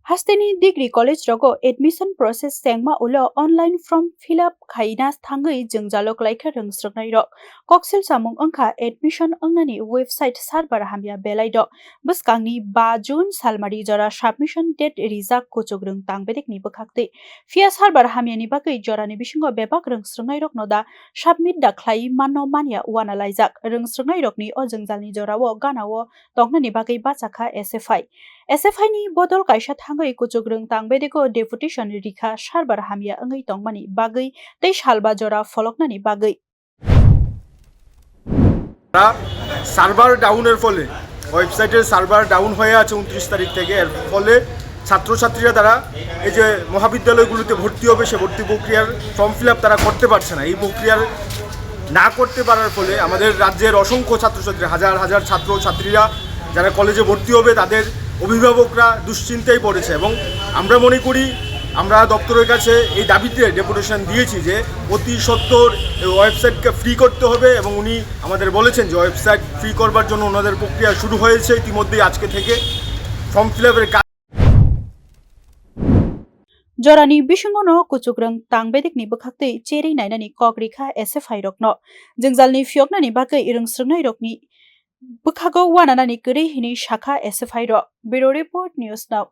Hasteni degree college rogo admission process sengma ulo online form fill up khaina thangai jengjalok laika rengsroknai rok koksil samung angkha admission angnani website server hamya belai do buskangni 5 June salmari jora submission date rijak kuchugrung tangbedek ni bukhakte fia server hamya ni bagai jora ni bisingo bebak rengsroknai rok noda submit da khlai manno mania wana laijak rengsroknai rok ni o jengjalni jorao ganao tongnani bagai bachakha SFI ni bodol kaisa thangai kuchugrung tangbedeko deputation rikha server hamya angai tongmani bagai tei salba jora foloknani bagai server ডাউনের ফলে ওয়েবসাইটের server down হয়ে আছে 29 তারিখ থেকে। এর ফলে ছাত্রছাত্রীরা তারা এই যে মহাবিদ্যালয়গুলোতে ভর্তি হবে সে ভর্তি প্রক্রিয়ার ফর্ম ফিল আপ তারা করতে পারছে না। এই প্রক্রিয়ার না করতে পারার ফলে আমাদের রাজ্যের অসংখ্য ছাত্রছাত্রী হাজার হাজার ছাত্রছাত্রীরা যারা কলেজে ভর্তি হবে তাদের অভিভাবকরা দুশ্চিন্তায় পড়েছে এবং আমরা মনে করি আমরা দপ্তরের কাছে এই দাবিতে ডেপুটেশন দিয়েছি যে অতি সত্বর ওয়েবসাইটকে ফ্রি করতে হবে এবং উনি আমাদের বলেছেন যে ওয়েবসাইট ফ্রি করবার জন্য ওনাদের প্রক্রিয়া শুরু হয়েছে ইতিমধ্যেই আজকে থেকে ফর্ম ফিল আপের কাজ jorani bisingono kuchugrung tangbedik ni bukhakte cheri nainani kokrikha SFI rokno jengjalni fioknani bagai irungsrungnai rokni bukhago wananani kuri hini shakha SFI ro Bureau Report News Now